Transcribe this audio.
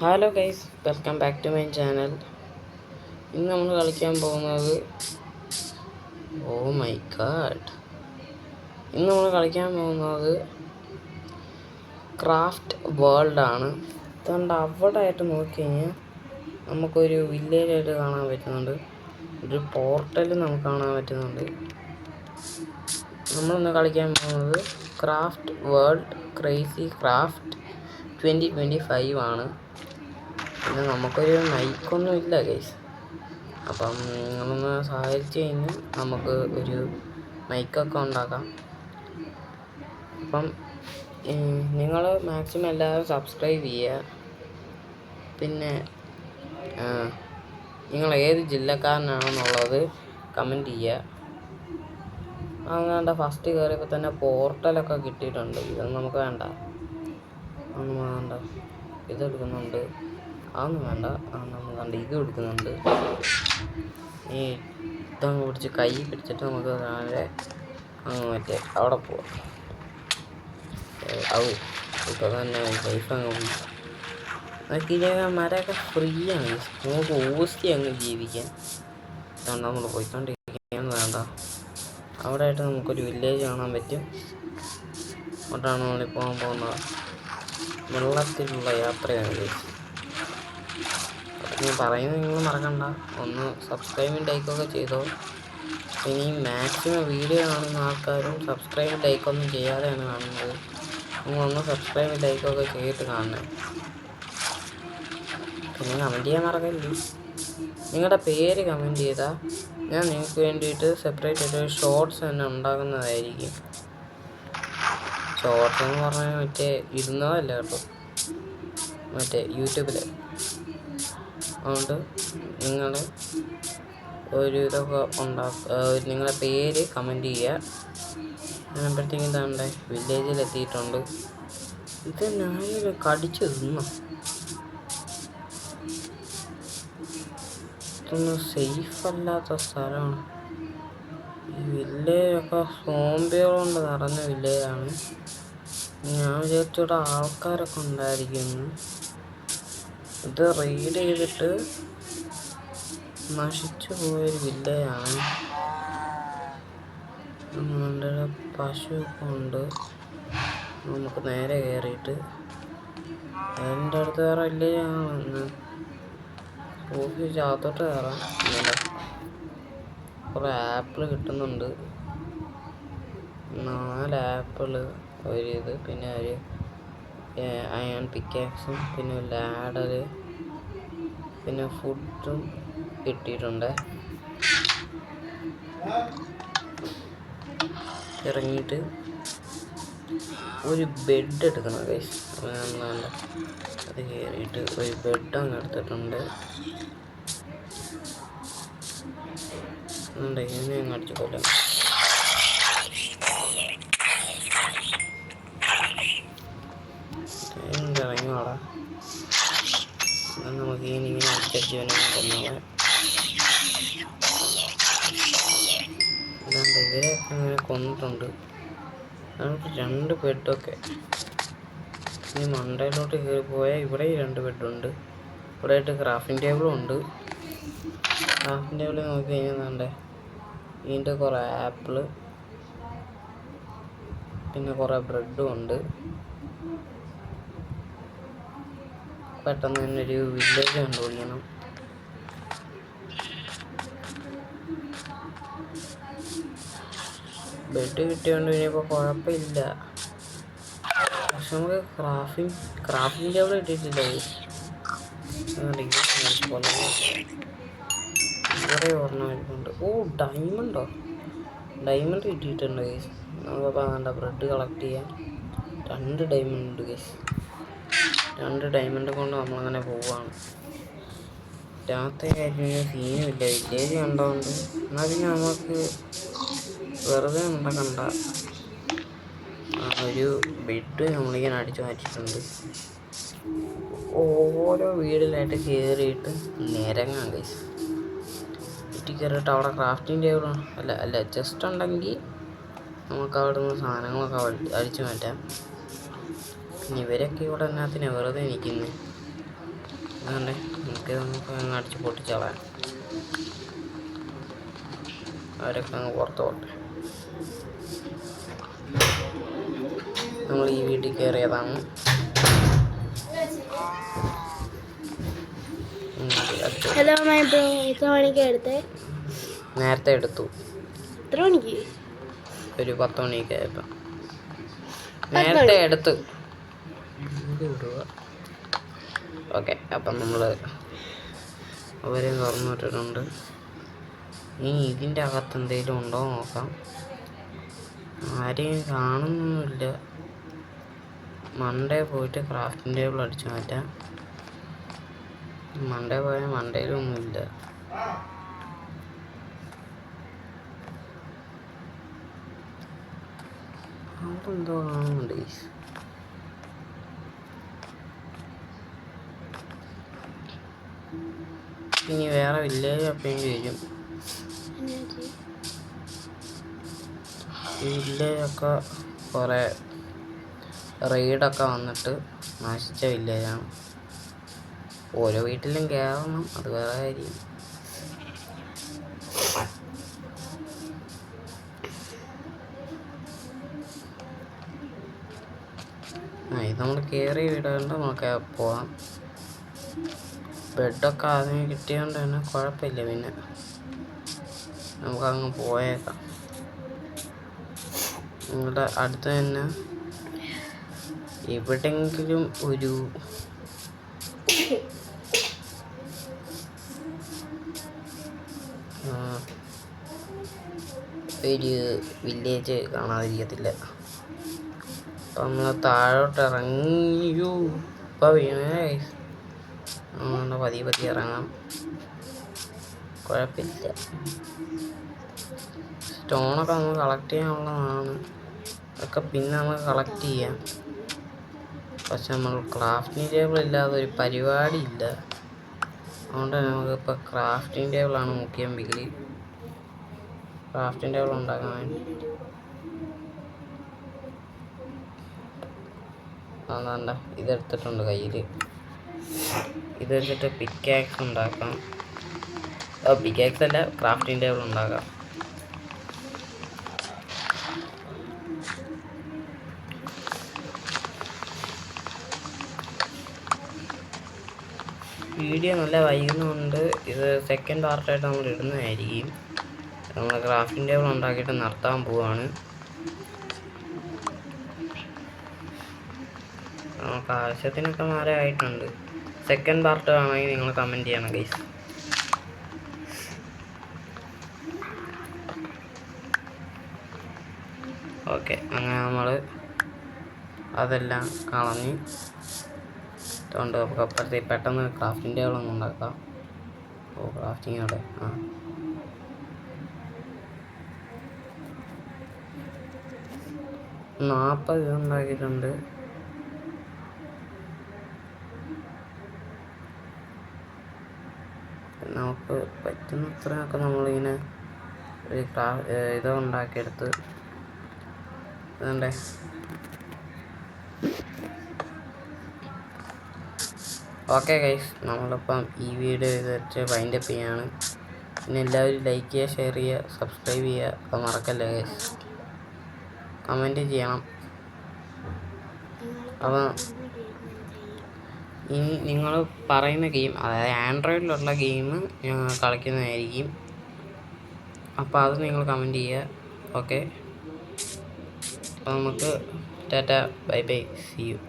Hello guys, welcome back to my channel. ഇന്ന് നമ്മൾ കളിക്കാൻ പോകുന്നത് മൈ ഗാഡ് ഇന്ന് നമ്മൾ കളിക്കാൻ പോകുന്നത് ക്രാഫ്റ്റ് വേൾഡാണ്. അതുകൊണ്ട് അവിടെ ആയിട്ട് നോക്കിക്കഴിഞ്ഞാൽ നമുക്കൊരു വില്ലേജായിട്ട് കാണാൻ പറ്റുന്നുണ്ട്, ഒരു പോർട്ടൽ നമുക്ക് കാണാൻ പറ്റുന്നുണ്ട്. നമ്മളിന്ന് കളിക്കാൻ പോകുന്നത് ക്രാഫ്റ്റ് വേൾഡ് ക്രേസി ക്രാഫ്റ്റ് 2025 ആണ്. പിന്നെ നമുക്കൊരു മൈക്കൊന്നും ഇല്ല ഗൈസ്. അപ്പം നിങ്ങളൊന്ന് സഹായിച്ചു കഴിഞ്ഞാൽ നമുക്ക് ഒരു മൈക്കൊക്കെ ഉണ്ടാക്കാം. അപ്പം നിങ്ങൾ മാക്സിമം എല്ലാവരും സബ്സ്ക്രൈബ് ചെയ്യുക. പിന്നെ നിങ്ങൾ ഏത് ജില്ലക്കാരനാണെന്നുള്ളത് കമൻറ്റ് ചെയ്യുക. അങ്ങനെ ഫസ്റ്റ് കയറിയപ്പോൾ തന്നെ പോർട്ടലൊക്കെ കിട്ടിയിട്ടുണ്ട്. ഇതൊന്നും നമുക്ക് വേണ്ട, ഒന്നും വേണ്ട. ഇതെടുക്കുന്നുണ്ട്, അതൊന്നും വേണ്ട. നമ്മൾ കണ്ട് ഇത് എടുക്കുന്നുണ്ട്. ഈ ഇതങ്ങ് പിടിച്ച് കൈ പിടിച്ചിട്ട് നമുക്ക് നേരെ അങ്ങ് മറ്റേ അവിടെ പോവാം. ഇപ്പം തന്നെ ലൈഫ് അങ്ങ് പോയി. അതൊക്കെ മരമൊക്കെ ഫ്രീ ആണ്, നമുക്ക് ഓസ്റ്റി അങ്ങ് ജീവിക്കാൻ. ഇതാണ് നമ്മൾ പോയിക്കൊണ്ടിരിക്കുകയെന്ന് വേണ്ട. അവിടെ ആയിട്ട് നമുക്കൊരു വില്ലേജ് കാണാൻ പറ്റും. അവിടെയാണ് നമ്മളിപ്പോൾ പോകുന്നത്. വെള്ളത്തിലുള്ള യാത്രയാണ്. ഞാൻ പറയുന്നത് നിങ്ങൾ മറക്കണ്ട, ഒന്ന് സബ്സ്ക്രൈബും ലൈക്കൊക്കെ ചെയ്തോ. ഇനി മാക്സിമം വീഡിയോ കാണുന്ന ആൾക്കാരും സബ്സ്ക്രൈബും ലൈക്കൊന്നും ചെയ്യാതെയാണ് കാണുന്നത്. നിങ്ങളൊന്ന് സബ്സ്ക്രൈബും ലൈക്കൊക്കെ ചെയ്തിട്ട് കാണണേ. പിന്നെ കമൻറ്റ് ചെയ്യാൻ മറക്കല്ലേ. നിങ്ങളുടെ പേര് കമൻറ്റ് ചെയ്താൽ ഞാൻ നിങ്ങൾക്ക് വേണ്ടിയിട്ട് സെപ്പറേറ്റ് ആയിട്ട് ഷോർട്സ് തന്നെ ഉണ്ടാകുന്നതായിരിക്കും. ഷോർട്സ് എന്ന് പറഞ്ഞാൽ മറ്റേ ഇരുന്നതല്ല കേട്ടോ, മറ്റേ യൂട്യൂബിൽ. അതുകൊണ്ട് നിങ്ങൾ ഒരു ഇതൊക്കെ നിങ്ങളുടെ പേര് കമൻറ്റ് ചെയ്യുക. ഞാനപ്പോഴത്തേക്കും എന്താണ്ടേ വില്ലേജിലെത്തിയിട്ടുണ്ട്. ഇത് ഞാൻ കടിച്ചു തിന്നോ? ഇതൊന്നും സേഫ് അല്ലാത്ത സ്ഥലമാണ്. ഈ വില്ലേജൊക്കെ സോംബികളുകൊണ്ട് നിറഞ്ഞ വില്ലേജാണ്. ഞാൻ വിചാരിച്ചിവിടെ ആൾക്കാരൊക്കെ ഉണ്ടായിരിക്കുന്നു. ഇത് റീഡ് ചെയ്തിട്ട് നശിച്ചു പോയൊരു വില്ലേജാണ്. നമ്മളുടെ പശുവൊക്കെ ഉണ്ട്. നമുക്ക് നേരെ കയറിയിട്ട് അതിൻ്റെ അടുത്ത് വേറെ വില്ലേജാണ്. ഓഫീസ് അകത്തോട്ട് കയറാം. കുറേ ആപ്പിൾ കിട്ടുന്നുണ്ട്. 4 ആപ്പിള്, ഒരു ഇത്, പിന്നെ ഒരു അയൺ പിക്കാക്സും, പിന്നെ ലാഡറ്, പിന്നെ ഫുഡും കിട്ടിയിട്ടുണ്ട്. ഇറങ്ങിയിട്ട് ഒരു ബെഡ് എടുക്കണം ഗൈസ്. നമ്മളല്ല, അത് കയറിയിട്ട് ഒരു ബെഡ് അങ്ങ് എടുത്തിട്ടുണ്ട്. ഇതിനെ അങ്ങ് അടിച്ചു കൊല്ലാം. ഇറങ്ങിയോടാ, നമുക്ക് ഇങ്ങനെ അടിച്ചടിച്ച് കൊന്നോളെ. അല്ലാണ്ട് ഇവരെയൊക്കെ അങ്ങനെ കൊന്നിട്ടുണ്ട്. അതുകൊണ്ട് 2 ബെഡൊക്കെ. ഇനി മണ്ടയിലോട്ട് കയറി പോയാൽ ഇവിടെ 2 ബെഡുണ്ട്. ഇവിടെ ആയിട്ട് ക്രാഫ്റ്റിംഗ് ടേബിളും ഉണ്ട്. ക്രാഫ്റ്റിംഗ് ടേബിളിൽ നോക്കി കഴിഞ്ഞാൽ വേണ്ടേ ഇതിൻ്റെ കുറേ ആപ്പിള്, പിന്നെ കുറേ ബ്രെഡും ഉണ്ട്. പെട്ടെന്ന് തന്നെ ഒരു വില്ലേജ് കണ്ടുപിടിക്കണം. ബെഡ് കിട്ടിയോണ്ട് ഇനിയിപ്പോൾ കുഴപ്പമില്ല. പക്ഷെ നമുക്ക് ക്രാഫ്റ്റിംഗ് ടേബിൾ കിട്ടിയിട്ടില്ല. ഇവിടെ ഓർമ്മയുണ്ട്. ഡയമണ്ട് കിട്ടിയിട്ടുണ്ട് ഗൈസ്. നമുക്കപ്പോൾ വേണ്ട ബ്രെഡ് കളക്ട് ചെയ്യാൻ 2 ഡയമണ്ട് ഉണ്ട് ഗൈസ്. 2 ഡയമണ്ട് കൊണ്ട് നമ്മളങ്ങനെ പോവുകയാണ്. രാത്രി കഴിഞ്ഞാൽ സീനുമില്ല, വില്ലേജ് കണ്ടതുകൊണ്ട്. എന്നാൽ പിന്നെ നമുക്ക് വെറുതെ ഉണ്ടാക്കണ്ട. ഒരു ബെഡ് നമ്മളിങ്ങനെ അടിച്ചു മാറ്റിയിട്ടുണ്ട്. ഓരോ വീടിലായിട്ട് കയറിയിട്ട് നിരങ്ങാം ഗൈസ്. വീട്ടിൽ കയറിയിട്ട് അവിടെ ക്രാഫ്റ്റിംഗ് ടേബിൾ അല്ല ജസ്റ്റ് ഉണ്ടെങ്കിൽ നമുക്ക് അവിടെ നിന്ന് സാധനങ്ങളൊക്കെ അടിച്ചു മാറ്റാം. പിന്നെ ഇവരൊക്കെ ഇവിടെ എന്നാത്തിനാണ് വെറുതെ നിൽക്കുന്നത്. അതുകൊണ്ട് നമുക്ക് അങ്ങ് അടിച്ച് പൊട്ടിച്ചളയാം. അവരൊക്കെ അങ്ങ് പുറത്ത് പോട്ടെ. നമ്മൾ ഈ വീട്ടിൽ കയറിയതാണ്. ഹലോ എത്ര മണിക്ക് എടുത്തേ? നേരത്തെ എടുത്തു. എത്ര മണിക്ക്? ഒരു 10 മണിയൊക്കെ ആയപ്പോൾ നേരത്തെ എടുത്തു. ഓക്കെ, അപ്പം നമ്മൾ അവരെ തുറന്നിട്ടിട്ടുണ്ട്. ഇനി ഇതിൻ്റെ അകത്ത് എന്തെങ്കിലും ഉണ്ടോ നോക്കാം. ആരെയും കാണുന്നൊന്നുമില്ല. മണ്ടേ പോയിട്ട് ക്രാഫ്റ്റിംഗ് ടേബിൾ അടിച്ചു മാറ്റാം. മണ്ടേ പോയാൽ മണ്ടയിലൊന്നുമില്ല. അവിടെ എന്തോ കാണുന്നുണ്ട്. ഇനി വേറെ വില്ലേജ് അപ്പേണ്ടി വരും. ഈ വില്ലേജൊക്കെ കുറേ റെയ്ഡൊക്കെ വന്നിട്ട് നശിച്ച വില്ലേജാണ്. ഓരോ വീട്ടിലും കയറണം, അത് വേറെ കാര്യം. ഇത് നമ്മൾ കയറി വീടുകൊണ്ട് നമുക്ക് പോവാം. ബെഡൊക്കെ ആദ്യം കിട്ടിയതുകൊണ്ട് തന്നെ കുഴപ്പമില്ല. പിന്നെ നമുക്കങ്ങ് പോയേക്കാം. നിങ്ങളുടെ അടുത്ത് തന്നെ എവിടെയെങ്കിലും ഒരു വില്ലേജ് കാണാതിരിക്കത്തില്ല. അപ്പം നമ്മൾ താഴോട്ട് ഇറങ്ങിയോ. ഇപ്പം വീണേ. അതുകൊണ്ട് പതിയെ ഇറങ്ങാം. കുഴപ്പമില്ല. സ്റ്റോണൊക്കെ നമുക്ക് കളക്ട് ചെയ്യാനുള്ളതാണ്. അതൊക്കെ പിന്നെ നമുക്ക് കളക്ട് ചെയ്യാം. പക്ഷെ നമ്മൾ ക്രാഫ്റ്റിംഗ് ടേബിൾ ഇല്ലാതെ ഒരു പരിപാടി ഇല്ല. അതുകൊണ്ട് നമുക്കിപ്പോൾ ക്രാഫ്റ്റിംഗ് ടേബിളാണ് മുഖ്യം. ബിഗിലി ക്രാഫ്റ്റിംഗ് ടേബിൾ ഉണ്ടാക്കാൻ വേണ്ടി അതാണ്ട ഇതെടുത്തിട്ടുണ്ട് കയ്യിൽ. ഇത് വെച്ചിട്ട് പിക്കാക്സ് ഉണ്ടാക്കാം. പിക്കാക്സ് അല്ല, ക്രാഫ്റ്റിംഗ് ടേബിൾ ഉണ്ടാക്കാം. വീഡിയോ നല്ല വൈകുന്നുണ്ട്. ഇത് സെക്കൻഡ് പാർട്ടായിട്ട് നമ്മൾ ഇടുന്നതായിരിക്കും. നമ്മൾ ക്രാഫ്റ്റിംഗ് ടേബിൾ ഉണ്ടാക്കിയിട്ട് നിർത്താൻ പോവാണ്. നമുക്ക് ആവശ്യത്തിനൊക്കെ മരമായിട്ടുണ്ട്. സെക്കൻഡ് പാർട്ട് വേണമെങ്കിൽ നിങ്ങൾ കമൻറ്റ് ചെയ്യണം ഗൈസ്. ഓക്കെ, അങ്ങനെ നമ്മൾ അതെല്ലാം കളഞ്ഞ് കൊണ്ട് നമുക്ക് അപ്പുറത്തേക്ക് പെട്ടെന്ന് ക്രാഫ്റ്റിംഗ് ടേബിൾ ഒന്നും ഉണ്ടാക്കാം. ക്രാഫ്റ്റിംഗ് അവിടെ 40 ഇതുണ്ടാക്കിയിട്ടുണ്ട്. നമുക്ക് പറ്റുന്നത്രയൊക്കെ നമ്മളിങ്ങനെ ഒരു ഇത് ഉണ്ടാക്കിയെടുത്ത് ഇതുണ്ടേ. ഓക്കെ ഗൈസ്, നമ്മളിപ്പം ഈ വീഡിയോ ഇത് വെച്ച് വൈൻഡപ്പ് ചെയ്യാണ്. പിന്നെ എല്ലാവരും ലൈക്ക് ചെയ്യുക, ഷെയർ ചെയ്യുക, സബ്സ്ക്രൈബ് ചെയ്യുക. അത് മറക്കല്ലേ ഗൈസ്. കമൻറ്റ് ചെയ്യണം. അപ്പം ഇനി നിങ്ങൾ പറയുന്ന ഗെയിം, അതായത് ആൻഡ്രോയിഡിലുള്ള ഗെയിം ഞങ്ങൾ കളിക്കുന്നതായിരിക്കും. അപ്പോൾ അത് നിങ്ങൾ കമൻറ്റ് ചെയ്യുക. ഓക്കെ, അപ്പോൾ നമുക്ക് tata, bye bye, see U.